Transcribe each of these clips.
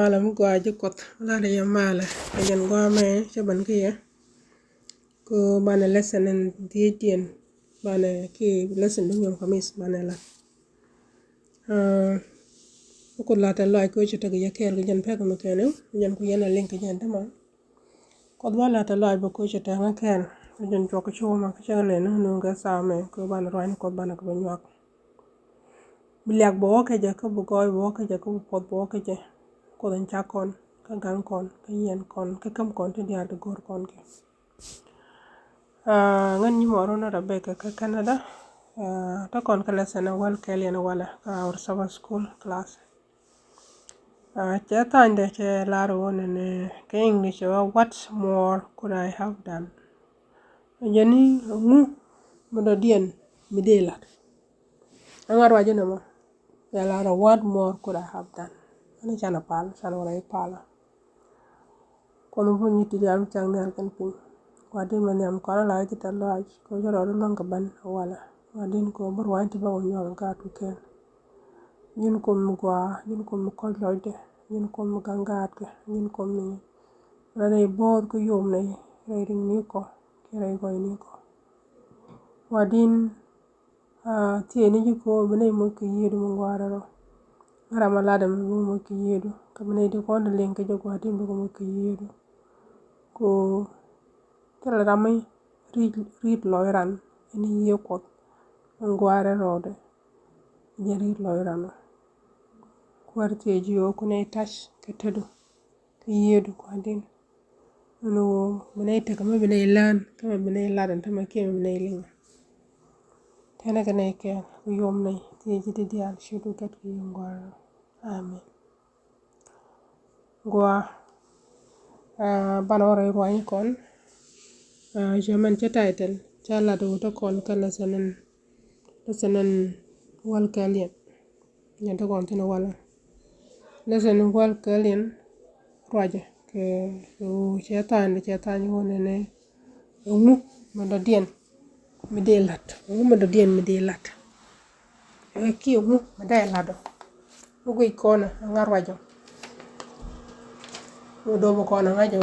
Malam gwa jikot la da yamala ajan gwa me chaban kiya ko bana lesson en dietien bana ki lesson dum yom khamis bana la ko la ta la ko chita ga ker ga jan pek no kene jan ku yana link jan tama ko bana ta la ba ko chita ga ken jan to ko choma ka chale no ga sa me ko bana ran ko bana ko nyak bilyak bo ka ja ko bo ko bo ka ja ko pot bo ka ja ko dan cha kon ka gang kon ka yen kon ka kam kon te dia de gor kon ke ngan ni moro na Rebecca ka Canada ta kon ka lesson wal kele na wala ka our summer school class cha tande che laro ne ke English what more could I have done yani ngu mo dien midela angar waje no ma ya laro what more could I have done ani chana pal sana wala pala kono bo ni ti am chang ne kan pin wadin man am kono la ti tan la ko joro non ka ban wala wadin ko bor wan ti ba wonyo ka tu ke yin ko mu gwa yin ko mu ko lode yin ko mu gangat ke yin ko mi rane bod ko yom ne re ni ko ke re ko ni ko wadin ti ni ko bene mo ki yidu mo ngwara ro ara malada mo ki yidu ka bene de ko de len ke jogo wadin ko mo ki yidu ko kala ramai read loiran ini yekot ngware rode je read loiran kwarte jiyo kune touch ketedu yedu kwadin no mene te kama bene lan kama bene ladan tama ke bene linga tena kane ke yom nei te jidi dial shudu kat ki ngware amen gwa banore roin kon German cha title cha la do to kon kala sanan wal kalien ya to kon tino wala lesson wal kalien roje ke o cha tan wona ne ngu mo dien mi de lat ngu mo dien mi de lat e ki ngu mo de lado mo go ikona ngar wajo mo do mo kona ngajo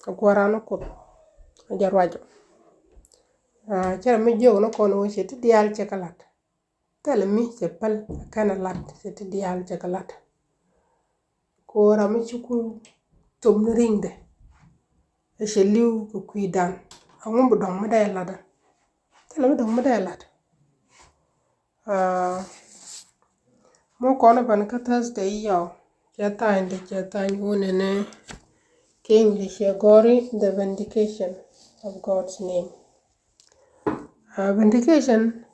ko warano ko jar wajo cara mi jogo no kono che ti dial che kalat tele mi che pal kana lat che ti dial che kalat ko rami chuku tom ringde e che liu ko kuidan angum budong ma dai lada tele mi dong ma dai lat mo kono ban ka Thursday yo cha tan wona ne ke English gori the vindication of God's name vindication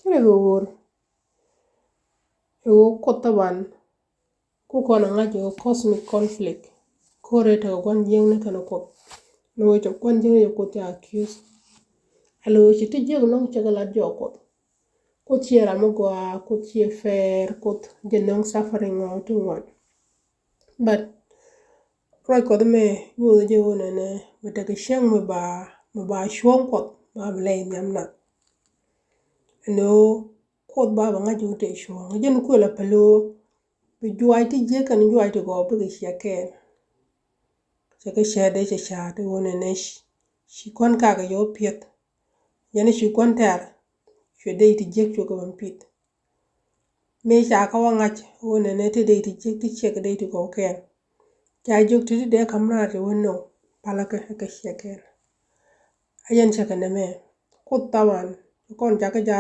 kile go kotaban ku kono ngajo cosmic conflict kore to gon jeng ne kana ko no to gon jeng yo ko ta accuse alo chi ti jeng no chagala joko ko chiera mo gwa ko chie fair ko jenong suffering out to one but right ko me yo je wona ne mata ke sheng me ba shwong ko ba blame yamna no ko ba ngajo te shwong jen ko la palo bi juai ti je kan juai to go bi ke ken ke shade che shade wona ne shi kon ka ga yo piet yani shi kon tar she dei ti je ko ban pit me sha ka wa ngach wona ne te dei ti je ti che ka dei ti go ken ja jok ti de kamra te wono pala ka she ken ayen che kan me ko tawan kon ja ka ja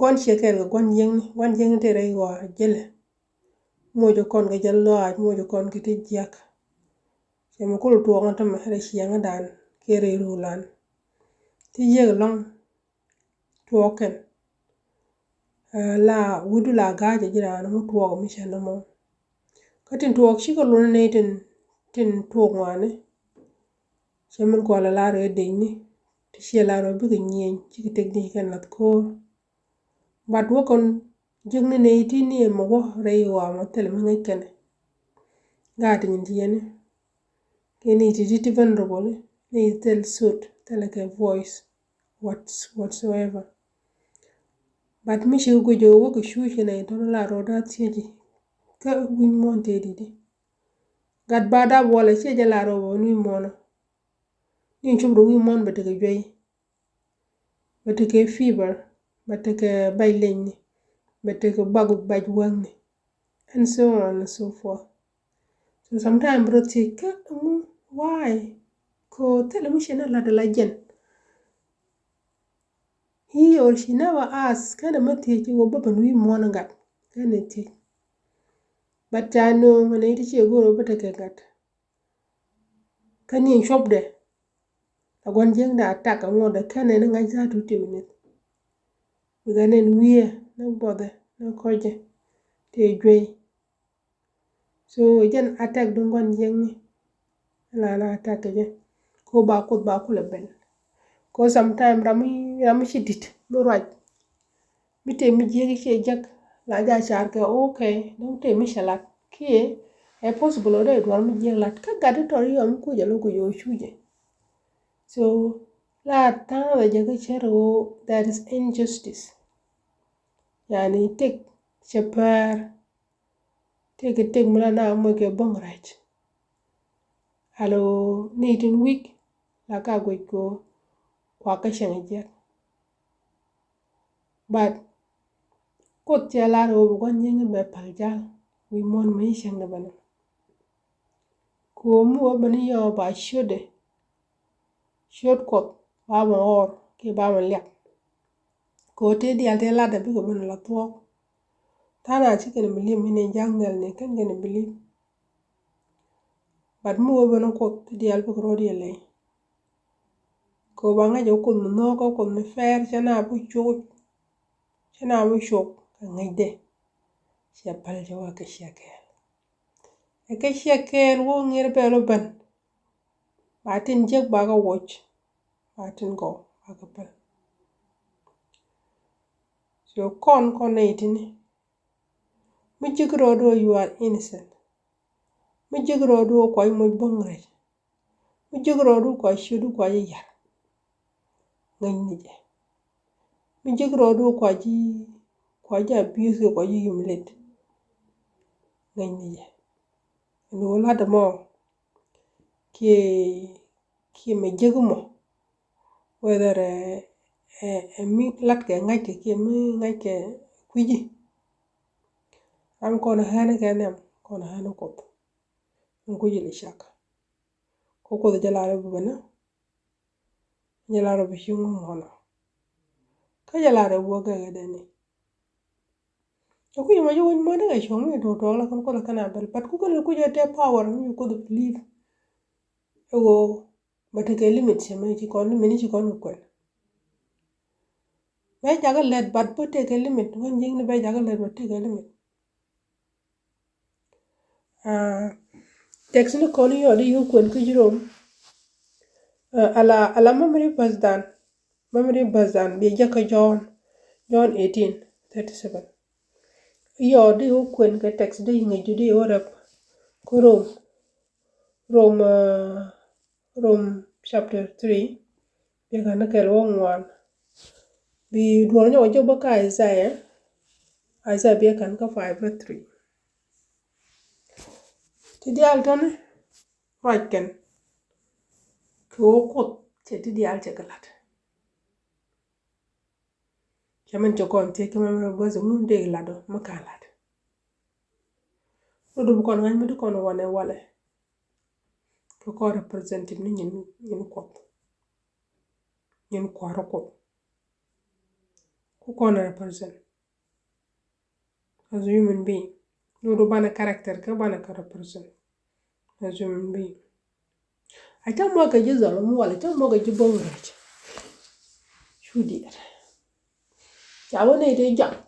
kon she ken ga gon jeng te re go jele mojo kon ga jallo aj mojo kon ki ti jak che mo ko to ngata ma re shi nga dan ke re rulan ti ye long token la wudu la gaje jira na mo to mi shana mo katin to shi ko lon ne tin to ngwane che mun ko la re de ni ti she la ro bi nyen ci ki tek di kan lat ko bad wo kon jeng ne ti ni mo go re wa mo tel mi ngene gati ni diene keni ti vulnerable ni tell suit tell like a voice whatsoever but mi shi go jo wo ko shu shi ne to la ro da ti ji ka winy mon te di gat bada wala che jala ro ni mono ni chubro wi mon bete ke jwe bete ke fever bete ke bailen bete ke bagu baj wang and so on and so forth. So sometimes bro take why ko television la de la jen he or she never asked kana mate ki go baba wi mon gat kana te but I know when it che go ro bete ke gat kani shop de agon jeng da attack ngode kane na ngai za tu minute biganen wiye na bode na koje te jwe so jen attack do ngon jeng ni la attack je ko ba ko le ben ko sometime rami shidit bo raj bite mi jegi che jak la ja char ke okay don te mi shalat ki e possible ode do mi jelat ka gadi to yo mi ko jalo ko yo chuje so la ta da jaga chero that is injustice yani tek chapar tek mula na mo ke bong raj alo nitin week la ka go kwa ka shen je but kot ya la ro go nyen be palja wi mon mi shen da bana ko mu bani yo ba shod kot ba mo or ke ba mo lek ko te di alte la da bi ko bana la to tana cikin bilim ne jangal ne kan gane bilim but mu bana ko di al bi ko di le ko ba nga jo ko no ko me fer chana bu chot chana bu shok ka ngide sia pal jo ka shakel wo ngir be lo ban batin jek ba ga watch batin go ba ga pal so kon ne itini mi jigro do you are innocent mi jigro do ko mo bongre mi jigro do ko shudu ko ya ngani je mi jigro do ko ja abuse ko ji humiliate ngani je no la da mo ki me jigmo whether mi lat ke ngai ke ki mi ngai ke kuji am ko na hane ke nem ko na hane ko kuji le shaka ko jala re bana jala re bi shungu mono ka jala re bo ga de ni ko ma yo mo de show me do la ko la kana bel pat ku je te power mi ko do believe ego but ke limit se me ci kon mi ni ci kon ko be jagal let but po te ke limit won jing ni be jagal let but te ke limit text ni kon yo di yu kon ku jirom ala memory bazdan bi jaka John 18:37 yo di yu kon ke text di ngi judi orap ko Rome chapter 3 bi kana ke lo ngwan bi duor nyo jo baka Isaiah bi kan ka 5:3 ti dial ton right ken ko che ti dial che galat chaman cho kon te kama mo bozo mun de lado makalat do kon ngan mi kon wane wale ko representative ni nyin ko nyin kwaro ko kon represent as a human being no bana character ka bana ka represent as a human being ata mo ka jizo mo wala ta mo ga jibon rech shudi ya wona ite jak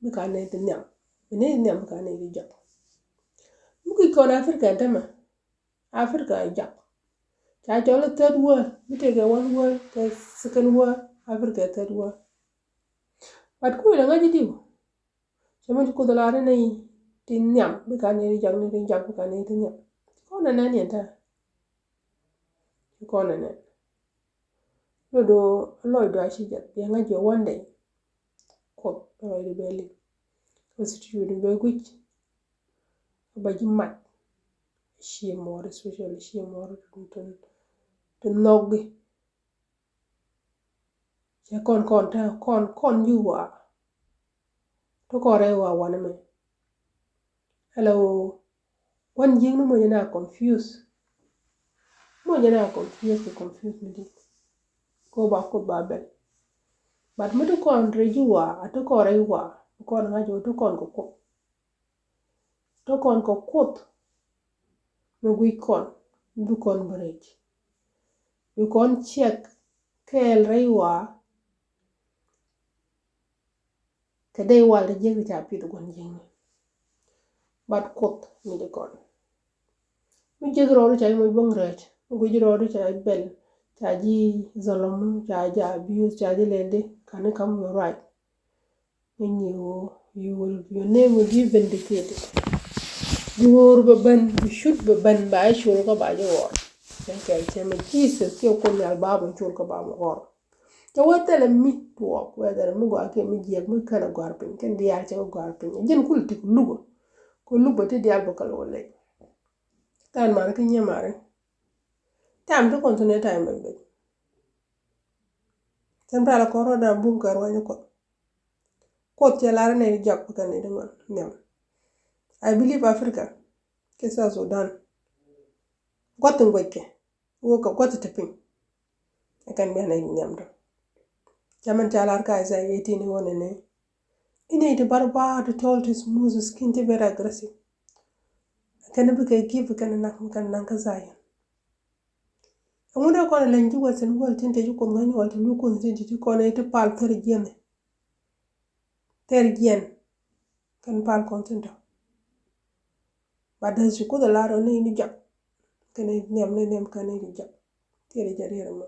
mi ka ne te nyam ne ka ne ite jak mu ki kon Africa tama Africa jak ta jolo third world mi te ga one world the second world Africa third world but ko la ngaji diwo chama ko dola ne ti nyam mi ka ne jak ne jak ka ne te nyam ko na ne ta ko na ne do do ashija ya ngaji one day ko ro de beli constitution be guch ba ji mat she more especially she more to nogi che kon ta kon yuwa to kore wa wana me hello wan jing no mo na confuse me di ko ba ko ba be but me to kon rejuwa to kore wa kon nga jo to kon ko kot me wi kon du kon break you kon check kel rewa kede wal je ta pi do gon jing but kot mi de kon mi je ro ru chai mo bong rech go ji ro ru chai bel cha ji zolom cha ja abuse cha ji lende can come your right when you will your name will be vindicated your ban you should be ban ba shul ko ba jo wor okay chama Jesus ke ko nyal babu chul ko ba mo wor to wetele mi to whether mu go ake mi je mu kana garpin ken di ya che garpin jen kul tik lugo ko lugo te di albo kala wala tan man ke nyamare tam to continue time be sempre la corona bum kar wani ko te la ne jak ka ne ngon nyam I believe Africa ke sa Sudan gotin gokke wo ko gotin tapin kan be na nyam do jaman talar ka isa 18 wona ne ine de barba to told his Moses skin te very aggressive kan be ke give kan nan ka zai nguna ko la nji wasen wol tinte ko ngani wal lu ko tinte ko ne te pal ter gien kan pal kontinto badan su ko da laro ne ni jak kan nem kan ni jak tere jarira ma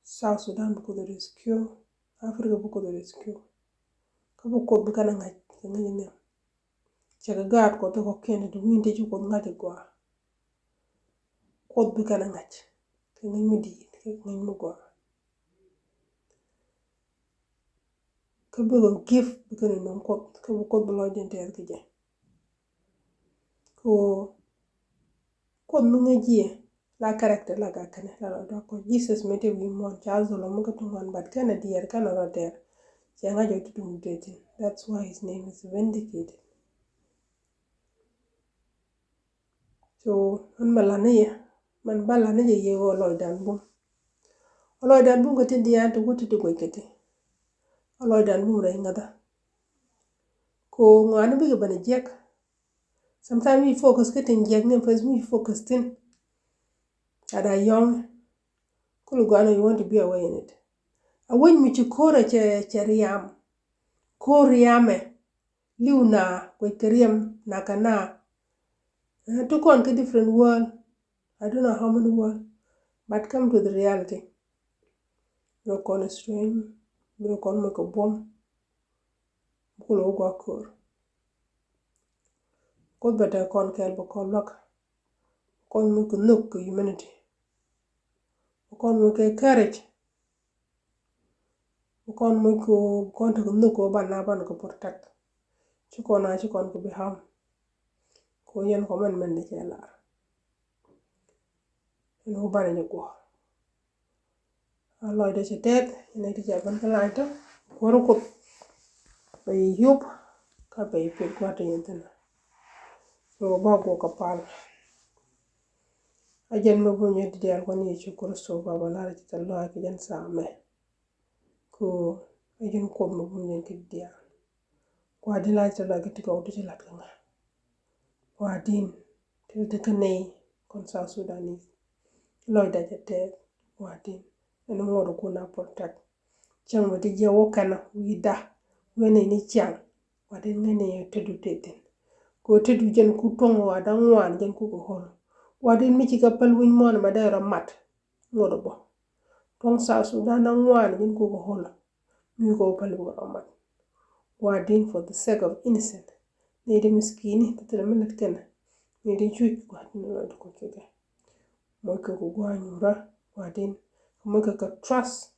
South Sudan bu ko da rescue Africa bu ko da rescue ka bu ko bu kana ngai ngani ne chaga gat ko to ko ken do winde ju ko ngati ko ko bu kana ngati ngani mi di ngani mu ko ka bu give bu kana non ko ka bu ko bu lo jente ak je ko mu ngaji la character la ga kana la do ko Jesus mete wi mon chazo lo mu ko to ngon bat kana dier kana roter changa jo to dum tete that's why his name is vindicated so man balane ye wo lo dan bum ko te dia to goto to ko kete lo dan bum re ngada ko ngani bi bana jek sometimes we focus getting jek ne first we focus tin ada young kulu gano you want to be away in it awen mi chikora che riam ko riame liuna ko kriam na kana to kon ke different world I don't know how many world but come to the reality no kon stream no kon mo ko bom kulo go kor ko beta kon kel bo kon lok kon mo ko nok humanity kon mo ke courage kon mo ko kon to nok ko ban ko protect ci kon ko bi ham ko yen ko man ne cela no bana ni ko Allah de ci tek ne ti jaban kala to woro ko bay yup ka bay pe ko ta yentena so ba ko ka pal ajen mo bo nyedi dial ko ni ci ko so ba la ci talla ki jan sa me ko ajen ko mo bo nyedi dial ko adila ci la ki ko to ci lat nga wadin te kane kon South Sudanese loy da jete wadin eno ngoro ko na protect chang wadi je wokana wida wene ni chang wadin ngene tedu teten ko tedu jen ku tongo wadan wan jen ku ko hol wadin mi ci kapal win mon ma dara mat ngoro bo tong South Sudan na wan jen ku ko hol mi ko pal bo mat wadin for the sake of innocent ne de miskini tetel minat kana ne de chuj wadin no ko keke mo ko gwanyura wadin mo ka trust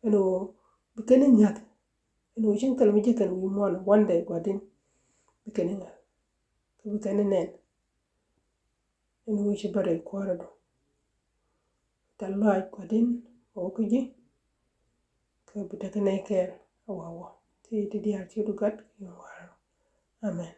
eno bikene nyat eno jing tal mi jekan wi mon one day wadin bekeninga ke bekenen en wuci bare kwara do talwa kwadin o kuji ke betekene ken awawa ti diar ci dugat yo waro amen